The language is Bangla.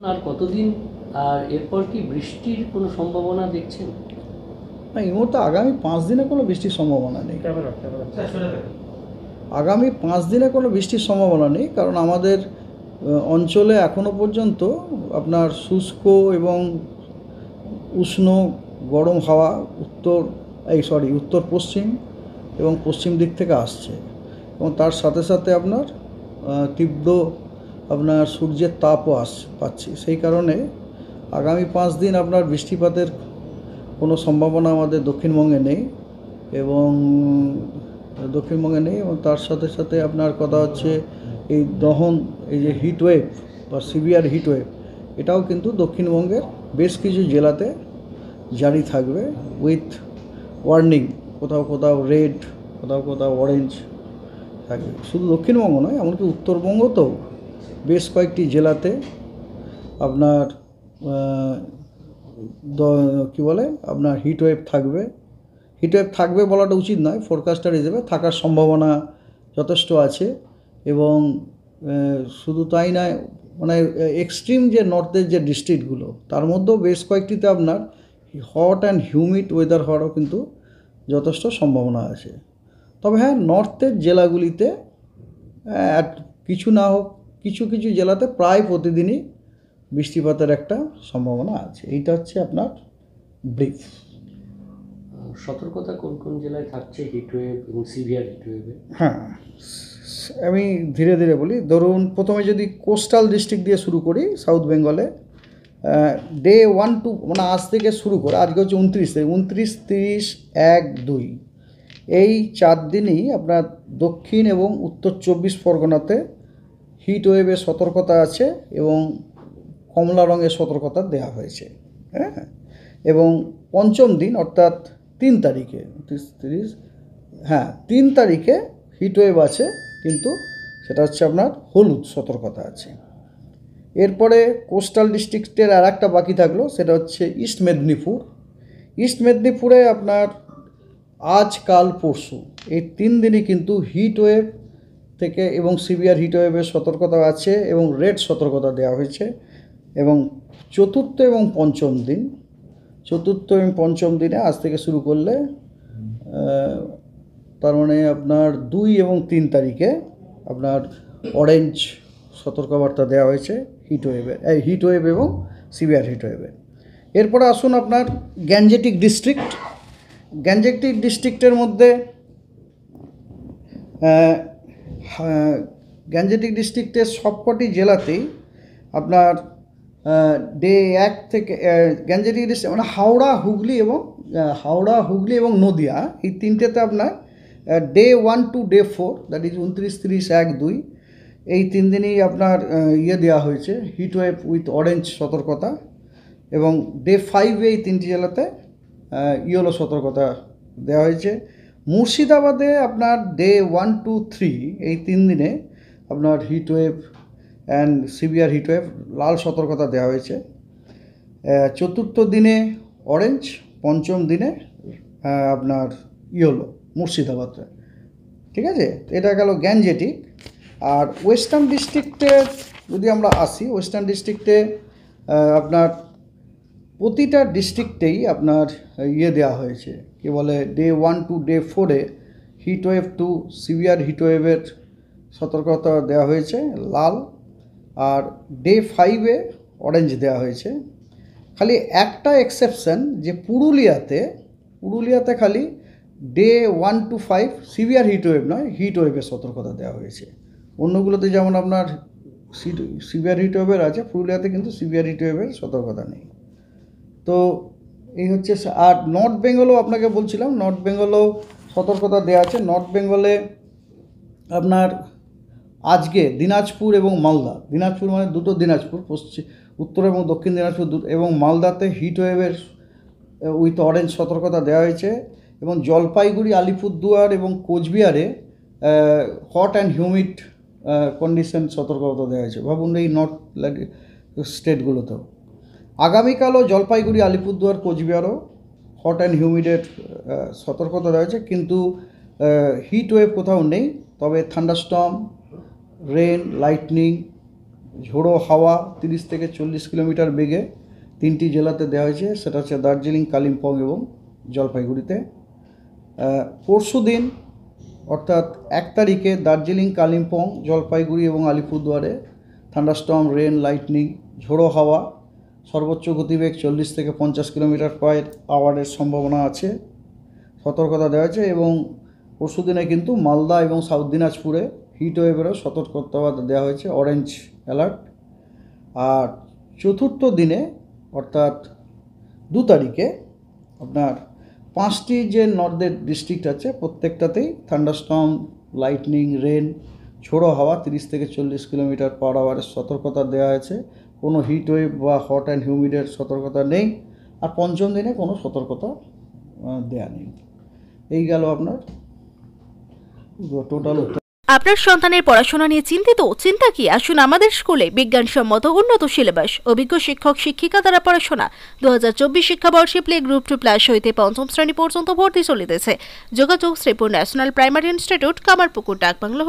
আর কতদিন? আর এরপর কি বৃষ্টির কোনো সম্ভাবনা দেখছেন? না, এই মুহূর্তে আগামী 5 দিনে কোনো বৃষ্টির সম্ভাবনা নেই। আগামী 5 দিনে কোনো বৃষ্টির সম্ভাবনা নেই, কারণ আমাদের অঞ্চলে এখনও পর্যন্ত আপনার শুষ্ক এবং উষ্ণ গরম হাওয়া উত্তর পশ্চিম এবং পশ্চিম দিক থেকে আসছে, এবং তার সাথে সাথে আপনার তীব্র আপনার সূর্যের তাপও পাচ্ছি। সেই কারণে আগামী 5 দিন আপনার বৃষ্টিপাতের কোনো সম্ভাবনা আমাদের দক্ষিণবঙ্গে নেই, এবং তার সাথে সাথে আপনার কথা হচ্ছে এই যে হিটওয়েভ বা সিভিয়ার হিটওয়েভ, এটাও কিন্তু দক্ষিণবঙ্গের বেশ কিছু জেলাতে জারি থাকবে, উইথ ওয়ার্নিং। কোথাও কোথাও রেড, কোথাও কোথাও অরেঞ্জ থাকবে। শুধু দক্ষিণবঙ্গ নয়, এমনকি উত্তরবঙ্গতেও বেশ কয়েকটি জেলাতে আপনার কী বলে আপনার হিটওয়েভ থাকবে বলাটা উচিত নয়, ফোরকাস্টার হিসেবে থাকার সম্ভাবনা যথেষ্ট আছে। এবং শুধু তাই নয়, মানে এক্সট্রিম যে নর্থের যে ডিস্ট্রিক্টগুলো, তার মধ্যেও বেশ কয়েকটিতে আপনার হট অ্যান্ড হিউমিড ওয়েদার হওয়ারও কিন্তু যথেষ্ট সম্ভাবনা আছে। তবে হ্যাঁ, নর্থের জেলাগুলিতে কিছু না হোক কিছু কিছু জেলাতে প্রায় প্রতিদিনই বৃষ্টিপাতের একটা সম্ভাবনা আছে। এইটা হচ্ছে আপনার ব্রিফ। সতর্কতা কোন কোন জেলায় থাকছে হিটওয়েভ এবং সিভিয়ার হিটওয়েভে? হ্যাঁ, আমি ধীরে ধীরে বলি। ধরুন, প্রথমে যদি কোস্টাল ডিস্ট্রিক্ট দিয়ে শুরু করি, সাউথ বেঙ্গলে ডে 1-2, মানে আজ থেকে শুরু করে, আজকে হচ্ছে 29 তারিখ, 29, 30, 1, 2, এই 4 দিনই আপনার দক্ষিণ এবং উত্তর 24 পরগনাতে হিট ওয়েভের সতর্কতা আছে, এবং কমলা রঙের সতর্কতা দেওয়া হয়েছে। হ্যাঁ, এবং পঞ্চম দিন অর্থাৎ 3 তারিখে, 3 তারিখে হিটওয়েভ আছে, কিন্তু সেটা হচ্ছে আপনার হলুদ সতর্কতা আছে। এরপরে কোস্টাল ডিস্ট্রিক্টের আর একটা বাকি থাকলো, সেটা হচ্ছে ইস্ট মেদিনীপুরে আপনার আজ, কাল, পরশু, এই 3 দিনই কিন্তু হিটওয়েভ থেকে এবং সিভিয়ার হিটওয়েভের সতর্কতা আছে, এবং রেড সতর্কতা দেওয়া হয়েছে। এবং চতুর্থ এবং পঞ্চম দিনে আজ থেকে শুরু করলে, তার মানে আপনার 2 এবং 3 তারিখে আপনার অরেঞ্জ সতর্কবার্তা দেওয়া হয়েছে হিটওয়েভ এবং সিভিয়ার হিটওয়েভের। এরপরে আসুন আপনার গ্যাঞ্জেটিক ডিস্ট্রিক্টের মধ্যে গ্যাঞ্জেটিক ডিস্ট্রিক্টের সবকটি জেলাতেই আপনার ডে 1 থেকে গ্যাঞ্জেটিক ডিস্ট্রিক্ট মানে হাওড়া, হুগলি এবং নদিয়া, এই তিনটেতে আপনার day 1 to day 4, that is 29, 30, 1, 2, এই 3 দিনই আপনার দেওয়া হয়েছে হিটওয়েভ উইথ অরেঞ্জ সতর্কতা। এবং ডে 5 এই 3টি জেলাতে ইয়েলো সতর্কতা দেওয়া হয়েছে। মুর্শিদাবাদে আপনার ডে 1 to 3 এই 3 দিনে আপনার হিটওয়েভ অ্যান্ড সিভিয়ার হিটওয়েভ লাল সতর্কতা দেওয়া হয়েছে। চতুর্থ দিনে অরেঞ্জ, পঞ্চম দিনে আপনার ইয়েলো মুর্শিদাবাদে। ঠিক আছে, এটা গেল গ্যাঞ্জেটিক। আর ওয়েস্টার্ন ডিস্ট্রিক্টে যদি আমরা আসি, ওয়েস্টার্ন ডিস্ট্রিক্টে আপনার প্রতিটা ডিস্ট্রিক্টেই আপনার দেওয়া হয়েছে, কি বলে, ডে 1 to day 4-এ হিটওয়েভ টু সিভিয়ার হিটওয়েভের সতর্কতা দেওয়া হয়েছে লাল, আর ডে 5-এ অরেঞ্জ দেওয়া হয়েছে। খালি একটা এক্সেপশন, যে পুরুলিয়াতে খালি ডে 1 to 5 সিভিয়ার হিটওয়েভ নয়, হিটওয়েভের সতর্কতা দেওয়া হয়েছে। অন্যগুলোতে যেমন আপনার সিভিয়ার হিটওয়েভের আছে, পুরুলিয়াতে কিন্তু সিভিয়ার হিটওয়েভের সতর্কতা নেই। তো এই হচ্ছে। আর নর্থ বেঙ্গলও আপনাকে বলছিলাম, নর্থ বেঙ্গলও সতর্কতা দেওয়া আছে। নর্থ বেঙ্গলে আপনার আজকে দিনাজপুর এবং দিনাজপুর মানে দুটো দিনাজপুর, উত্তর এবং দক্ষিণ দিনাজপুর এবং মালদাতে হিটওয়েভের উইথ অরেঞ্জ সতর্কতা দেওয়া হয়েছে। এবং জলপাইগুড়ি, আলিপুরদুয়ার এবং কোচবিহারে হট অ্যান্ড হিউমিড কন্ডিশন সতর্কতা দেওয়া হয়েছে। ভাবুন, এই নর্থ স্টেটগুলোতেও আগামীকালও জলপাইগুড়ি, আলিপুরদুয়ার, কোচবিহারও হট অ্যান্ড হিউমিডের সতর্কতা দেওয়া হয়েছে, কিন্তু হিট ওয়েভ কোথাও নেই। তবে থান্ডারস্টর্ম, রেন, লাইটনিং ঝোড়ো হাওয়া 30 থেকে 40 কিলোমিটার বেগে 3টি জেলাতে দেওয়া হয়েছে, সেটা হচ্ছে দার্জিলিং, কালিম্পং এবং জলপাইগুড়িতে। পরশু দিন অর্থাৎ 1 তারিখে দার্জিলিং, কালিম্পং, জলপাইগুড়ি এবং আলিপুরদুয়ারে থান্ডারস্টর্ম, রেন, লাইটনিং, ঝোড়ো হাওয়া, সর্বোচ্চ গতিবেগ 40 থেকে 50 কিলোমিটার পার আওয়ারের সম্ভাবনা আছে, সতর্কতা দেওয়া হয়েছে। এবং পরশু দিনে কিন্তু মালদা এবং সাউথ দিনাজপুরে হিট ওয়েভেরও সতর্কতা দেওয়া হয়েছে, অরেঞ্জ অ্যালার্ট। আর চতুর্থ দিনে অর্থাৎ 2 তারিখে আপনার 5টি যে নর্থের ডিস্ট্রিক্ট আছে প্রত্যেকটাতেই থান্ডারস্টর্ম, লাইটনিং, রেন, ঝোড়ো হাওয়া 30 থেকে 40 কিলোমিটার পার আওয়ারের সতর্কতা দেওয়া হয়েছে। কোনো হিট ওয়েভ বা হট অ্যান্ড হিউমিডের সতর্কতা নেই। আর পঞ্চম দিনে কোনো সতর্কতা দেওয়া নেই। এই গেল আপনার টোটাল উত্তর। আপনার সন্তানের পড়াশোনা নিয়ে চিন্তিত? চিন্তা কি, আসুন আমাদের স্কুলে। বিজ্ঞানসম্মত উন্নত সিলেবাস, অভিজ্ঞ শিক্ষক শিক্ষিকা দ্বারা পড়াশোনা। 2024 শিক্ষাবর্ষে প্লে গ্রুপ 2+ হইতে 5ম শ্রেণী পর্যন্ত ভর্তি চলিতেছে। যোগাযোগ Sripur national primary institute, Kamarpukur, ডাকবাংলা।